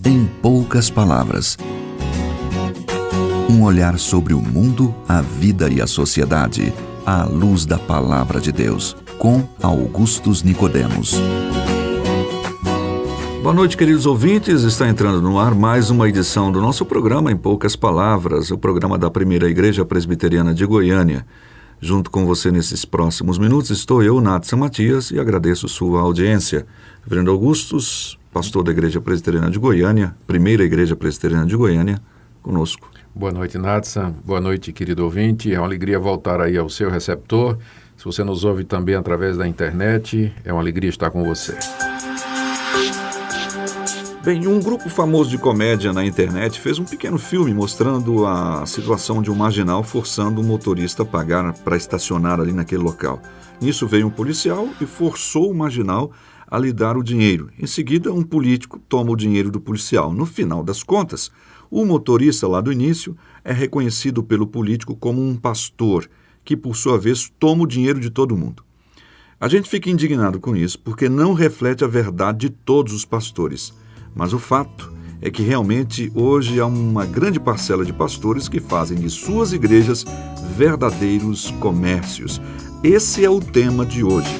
Em poucas palavras. Um olhar sobre o mundo, a vida e a sociedade, à luz da Palavra de Deus, com Augustus Nicodemos. Boa noite, queridos ouvintes. Está entrando no ar mais uma edição do nosso programa Em Poucas Palavras, o programa da Primeira Igreja Presbiteriana de Goiânia. Junto com você nesses próximos minutos estou eu, Natsan Matias, e agradeço sua audiência. Reverendo Augustus, pastor da Igreja Presbiteriana de Goiânia, Primeira Igreja Presbiteriana de Goiânia, conosco. Boa noite, Natsan. Boa noite, querido ouvinte. É uma alegria voltar aí ao seu receptor. Se você nos ouve também através da internet, é uma alegria estar com você. Bem, um grupo famoso de comédia na internet fez um pequeno filme mostrando a situação de um marginal forçando um motorista a pagar para estacionar ali naquele local. Nisso veio um policial e forçou o marginal a lhe dar o dinheiro. Em seguida, um político toma o dinheiro do policial. No final das contas, o motorista lá do início é reconhecido pelo político como um pastor, que por sua vez toma o dinheiro de todo mundo. A gente fica indignado com isso porque não reflete a verdade de todos os pastores. Mas o fato é que realmente hoje há uma grande parcela de pastores que fazem de suas igrejas verdadeiros comércios. Esse é o tema de hoje.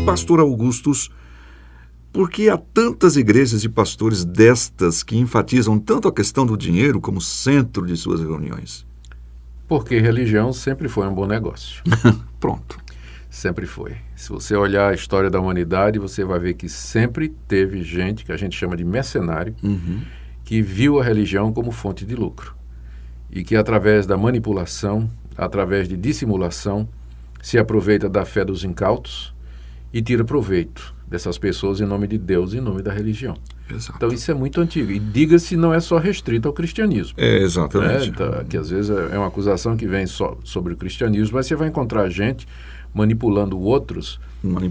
Pastor Augustus, por que há tantas igrejas e pastores destas que enfatizam tanto a questão do dinheiro como centro de suas reuniões? Porque religião sempre foi um bom negócio. Pronto. Sempre foi. Se você olhar a história da humanidade, você vai ver que sempre teve gente, que a gente chama de mercenário, que viu a religião como fonte de lucro. E que através da manipulação, através de dissimulação, se aproveita da fé dos incautos e tira proveito dessas pessoas em nome de Deus, em nome da religião. Exato. Então isso é muito antigo. E diga-se, não é só restrito ao cristianismo. Exatamente. Então, que às vezes é uma acusação que vem só sobre o cristianismo, mas você vai encontrar gente manipulando outros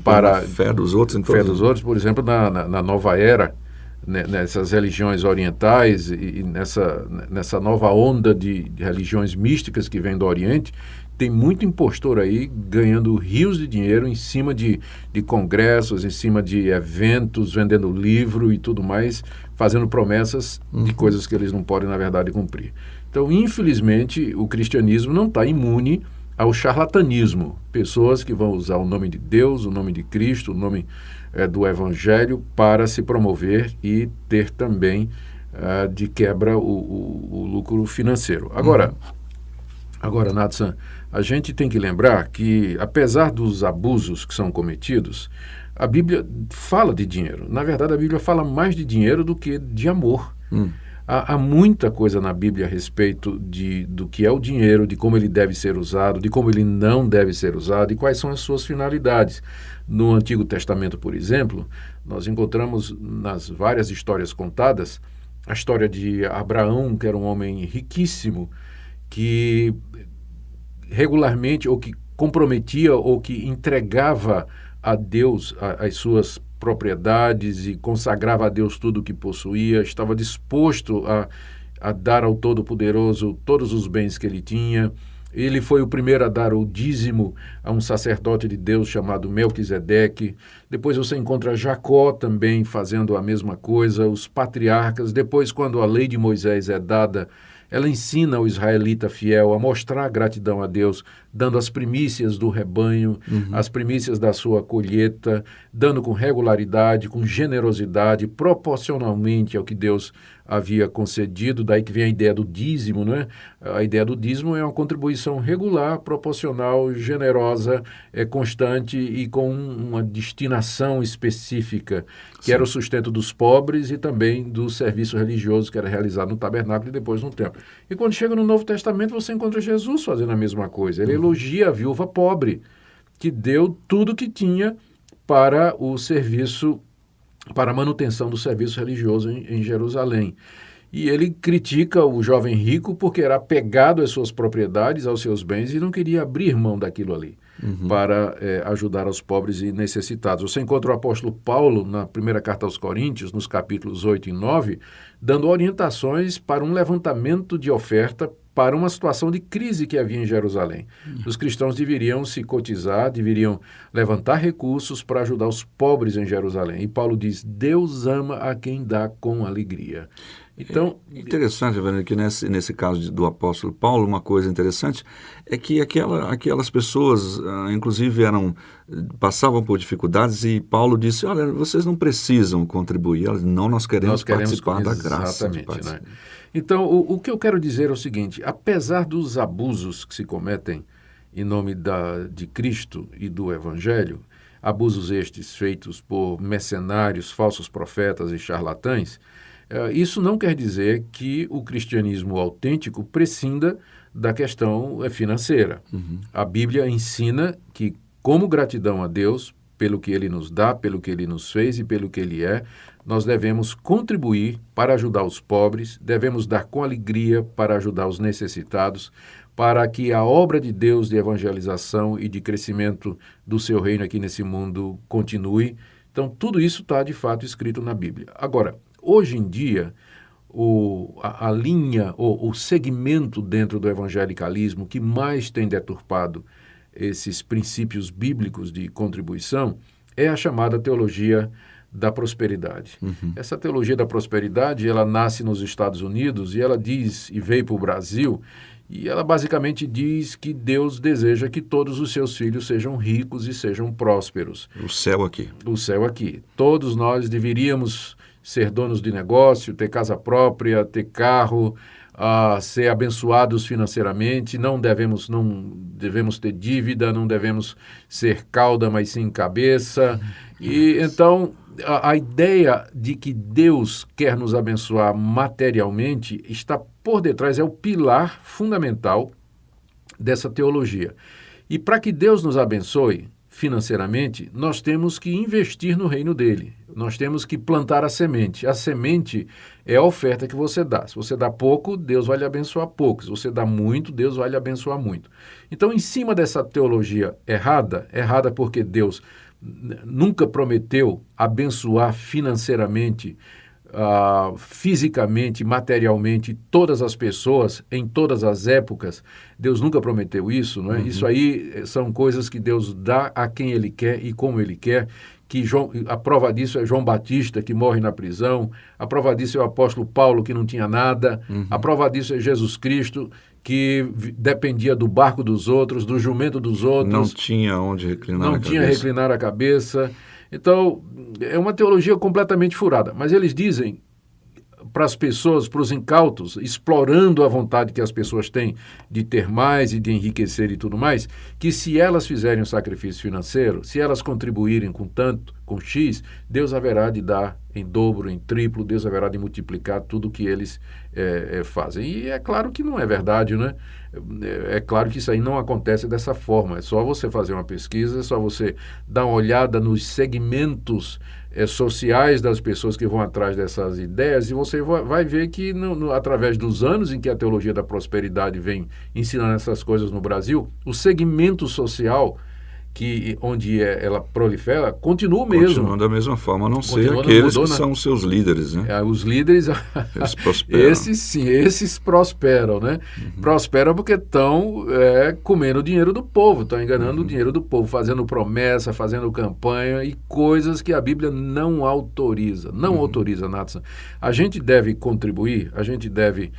para a fé dos outros. Fé dos outros, por exemplo, na nova era, né, nessas religiões orientais e nessa nova onda de religiões místicas que vem do Oriente, tem muito impostor aí ganhando rios de dinheiro em cima de congressos, em cima de eventos, vendendo livro e tudo mais, fazendo promessas de coisas que eles não podem, na verdade, cumprir. Então, infelizmente, o cristianismo não está imune ao charlatanismo. Pessoas que vão usar o nome de Deus, o nome de Cristo, o nome do Evangelho para se promover e ter também de quebra o lucro financeiro. Agora, Natsan, a gente tem que lembrar que, apesar dos abusos que são cometidos, a Bíblia fala de dinheiro. Na verdade, a Bíblia fala mais de dinheiro do que de amor. Há muita coisa na Bíblia a respeito do que é o dinheiro, de como ele deve ser usado, de como ele não deve ser usado e quais são as suas finalidades. No Antigo Testamento, por exemplo, nós encontramos nas várias histórias contadas a história de Abraão, que era um homem riquíssimo, que regularmente, ou que comprometia, ou que entregava a Deus as suas propriedades e consagrava a Deus tudo o que possuía, estava disposto a dar ao Todo-Poderoso todos os bens que ele tinha. Ele foi o primeiro a dar o dízimo a um sacerdote de Deus chamado Melquisedeque. Depois você encontra Jacó também fazendo a mesma coisa, os patriarcas. Depois, quando a lei de Moisés é dada, ela ensina o israelita fiel a mostrar gratidão a Deus, dando as primícias do rebanho, as primícias da sua colheita, dando com regularidade, com generosidade, proporcionalmente ao que Deus havia concedido. Daí que vem a ideia do dízimo, não é? A ideia do dízimo é uma contribuição regular, proporcional, generosa, constante e com uma destinação específica, que era o sustento dos pobres e também do serviço religioso que era realizado no tabernáculo e depois no templo. E quando chega no Novo Testamento, você encontra Jesus fazendo a mesma coisa. Ele elogia a viúva pobre, que deu tudo que tinha para o serviço, para a manutenção do serviço religioso em Jerusalém. E ele critica o jovem rico porque era apegado às suas propriedades, aos seus bens, e não queria abrir mão daquilo ali para ajudar aos pobres e necessitados. Você encontra o apóstolo Paulo na primeira carta aos Coríntios, nos capítulos 8 e 9, dando orientações para um levantamento de oferta para uma situação de crise que havia em Jerusalém. Os cristãos deveriam se cotizar, deveriam levantar recursos para ajudar os pobres em Jerusalém. E Paulo diz, Deus ama a quem dá com alegria. Então, interessante, Reverendo, que nesse caso do apóstolo Paulo, uma coisa interessante é que aquelas pessoas, inclusive, passavam por dificuldades e Paulo disse, olha, vocês não precisam contribuir. Elas, não, nós queremos participar da graça. Exatamente. Né? Então, o que eu quero dizer é o seguinte, apesar dos abusos que se cometem em nome de Cristo e do Evangelho, abusos estes feitos por mercenários, falsos profetas e charlatães, isso não quer dizer que o cristianismo autêntico prescinda da questão financeira. A Bíblia ensina que, como gratidão a Deus, pelo que Ele nos dá, pelo que Ele nos fez e pelo que Ele é, nós devemos contribuir para ajudar os pobres, devemos dar com alegria para ajudar os necessitados, para que a obra de Deus de evangelização e de crescimento do seu reino aqui nesse mundo continue. Então, tudo isso está, de fato, escrito na Bíblia. Agora, hoje em dia, a linha, o segmento dentro do evangelicalismo que mais tem deturpado esses princípios bíblicos de contribuição é a chamada teologia da prosperidade. Essa teologia da prosperidade, ela nasce nos Estados Unidos e ela diz, e veio para o Brasil, e ela basicamente diz que Deus deseja que todos os seus filhos sejam ricos e sejam prósperos. O céu aqui. O céu aqui. Todos nós deveríamos ser donos de negócio, ter casa própria, ter carro, ser abençoados financeiramente, não devemos ter dívida, não devemos ser cauda, mas sim cabeça. E então a ideia de que Deus quer nos abençoar materialmente está por detrás, é o pilar fundamental dessa teologia. E para que Deus nos abençoe financeiramente, nós temos que investir no reino dele. Nós temos que plantar a semente. A semente é a oferta que você dá. Se você dá pouco, Deus vai lhe abençoar pouco. Se você dá muito, Deus vai lhe abençoar muito. Então, em cima dessa teologia errada porque Deus nunca prometeu abençoar financeiramente, fisicamente, materialmente, todas as pessoas, em todas as épocas. Deus nunca prometeu isso, não é? Isso aí são coisas que Deus dá a quem Ele quer e como Ele quer. A prova disso é João Batista, que morre na prisão. A prova disso é o apóstolo Paulo, que não tinha nada. A prova disso é Jesus Cristo, que dependia do barco dos outros, do jumento dos outros. Não tinha onde reclinar a cabeça. Não tinha reclinar a cabeça. Então, é uma teologia completamente furada. Mas eles dizem para as pessoas, para os incautos, explorando a vontade que as pessoas têm de ter mais e de enriquecer e tudo mais, que se elas fizerem um sacrifício financeiro, se elas contribuírem com tanto, com X, Deus haverá de dar em dobro, em triplo, Deus haverá de multiplicar tudo o que eles fazem. E é claro que não é verdade, né? É claro que isso aí não acontece dessa forma. É só você fazer uma pesquisa, é só você dar uma olhada nos segmentos sociais das pessoas que vão atrás dessas ideias e você vai ver que através dos anos em que a teologia da prosperidade vem ensinando essas coisas no Brasil, o segmento social onde ela prolifera, continua o mesmo. Continua da mesma forma, a não ser aqueles que são seus líderes, né? Os líderes, eles prosperam. Esses prosperam, né? Prosperam porque estão comendo o dinheiro do povo, estão enganando o dinheiro do povo, fazendo promessa, fazendo campanha e coisas que a Bíblia não autoriza. Não autoriza, Nathan. A gente deve contribuir, a gente deve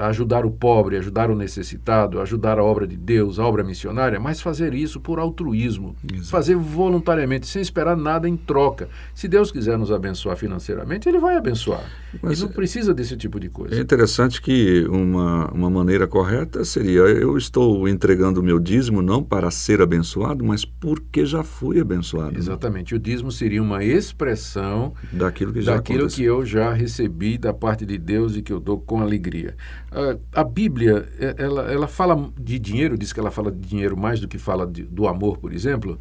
ajudar o pobre, ajudar o necessitado, ajudar a obra de Deus, a obra missionária, mas fazer isso por altruísmo, fazer voluntariamente, sem esperar nada em troca. Se Deus quiser nos abençoar financeiramente, Ele vai abençoar. Mas e não precisa desse tipo de coisa. É interessante que uma maneira correta seria, eu estou entregando o meu dízimo não para ser abençoado, mas porque já fui abençoado. Exatamente. O dízimo seria uma expressão daquilo que eu já recebi da parte de Deus e que eu dou com alegria. A Bíblia, ela fala de dinheiro, diz que ela fala de dinheiro mais do que fala do amor, por exemplo,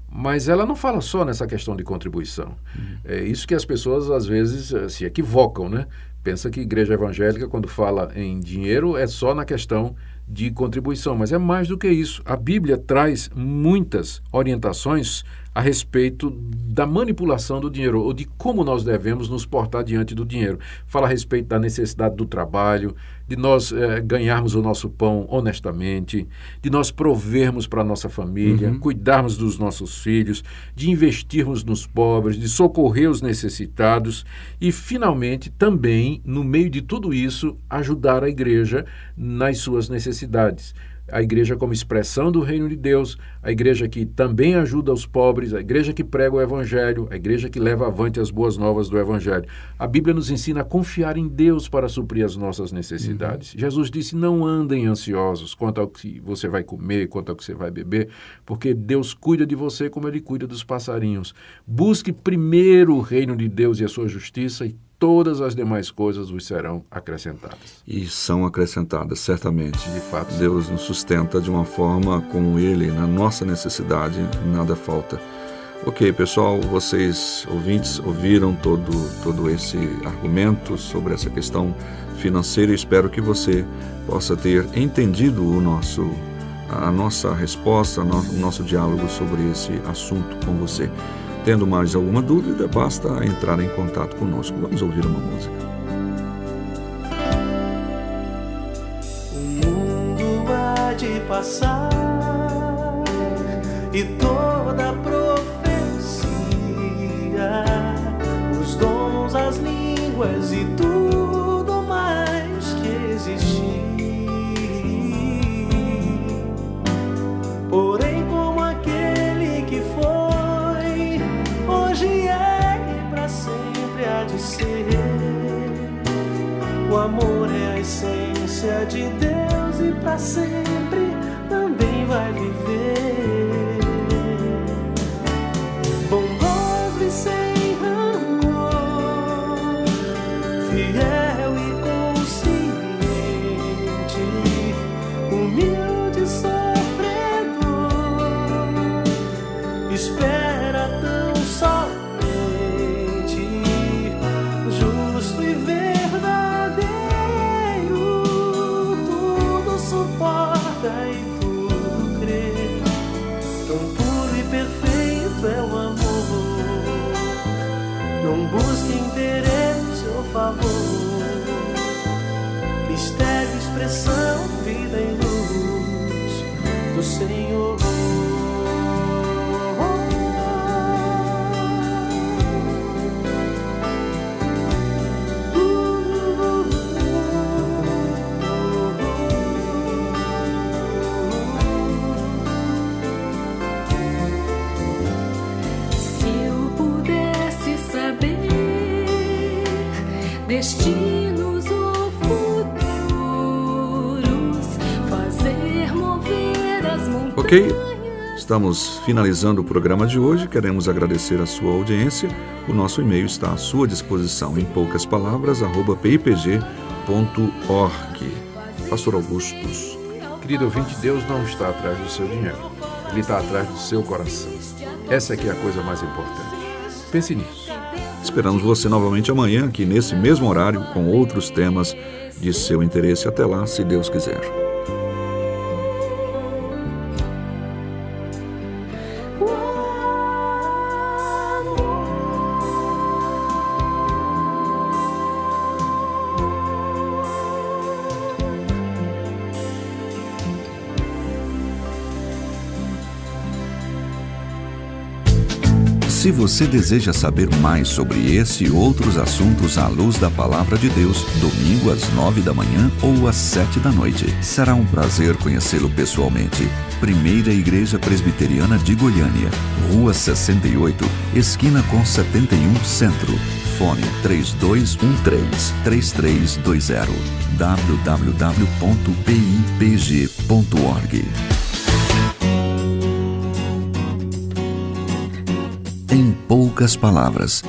mas ela não fala só nessa questão de contribuição. É isso que as pessoas, às vezes, se equivocam, né? Pensa que a igreja evangélica, quando fala em dinheiro, é só na questão de contribuição, mas é mais do que isso. A Bíblia traz muitas orientações a respeito da manipulação do dinheiro, ou de como nós devemos nos portar diante do dinheiro. Fala a respeito da necessidade do trabalho, de nós ganharmos o nosso pão honestamente, de nós provermos para a nossa família, cuidarmos dos nossos filhos, de investirmos nos pobres, de socorrer os necessitados e, finalmente, também, no meio de tudo isso, ajudar a igreja nas suas necessidades. A igreja como expressão do reino de Deus, a igreja que também ajuda os pobres, a igreja que prega o evangelho, a igreja que leva avante as boas novas do evangelho. A Bíblia nos ensina a confiar em Deus para suprir as nossas necessidades. Jesus disse, não andem ansiosos quanto ao que você vai comer, quanto ao que você vai beber, porque Deus cuida de você como Ele cuida dos passarinhos. Busque primeiro o reino de Deus e a sua justiça e todas as demais coisas vos serão acrescentadas. E são acrescentadas, certamente. De fato. Deus nos sustenta de uma forma como Ele, na nossa necessidade, nada falta. Ok, pessoal, vocês, ouvintes, ouviram todo esse argumento sobre essa questão financeira e espero que você possa ter entendido a nossa resposta, o nosso diálogo sobre esse assunto com você. Tendo mais alguma dúvida, basta entrar em contato conosco. Vamos ouvir uma música. O mundo há de passar e toda profecia, os dons, as línguas e tudo mais que existir. Porém, como aquele que foi, hoje é e pra sempre há de ser. O amor é a essência de Deus e pra sempre também vai viver. Bondoso e sem rancor, fiel e consciente, humilde e sofredor, espera tão somente, justo e verdadeiro, tudo suporta e tudo crê, tão puro e perfeito é o amor, não busque interesse ou favor, mistério, expressão, vida em luz do Senhor. Destinos ou futuros, fazer mover as montanhas. Ok, estamos finalizando o programa de hoje. Queremos agradecer a sua audiência. O nosso e-mail está à sua disposição em poucas palavras, @pipg.org. Pastor Augustus. Querido ouvinte, Deus não está atrás do seu dinheiro. Ele está atrás do seu coração. Essa aqui é a coisa mais importante. Pense nisso. Esperamos você novamente amanhã, aqui nesse mesmo horário, com outros temas de seu interesse. Até lá, se Deus quiser. Se você deseja saber mais sobre esse e outros assuntos à luz da Palavra de Deus, domingo às 9 da manhã ou às 7 da noite. Será um prazer conhecê-lo pessoalmente. Primeira Igreja Presbiteriana de Goiânia, Rua 68, esquina com 71 Centro. Fone 3213-3320. www.pipg.org. Em poucas palavras,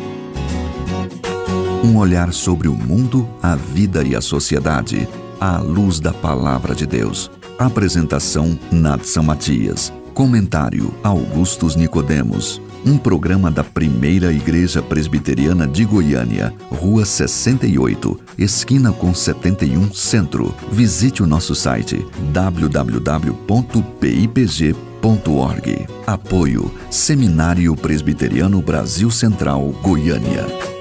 um olhar sobre o mundo, a vida e a sociedade, à luz da Palavra de Deus. Apresentação Nadson Matias. Comentário Augustus Nicodemos. Um programa da Primeira Igreja Presbiteriana de Goiânia, Rua 68, esquina com 71 Centro. Visite o nosso site www.pipg.org. Apoio Seminário Presbiteriano Brasil Central, Goiânia.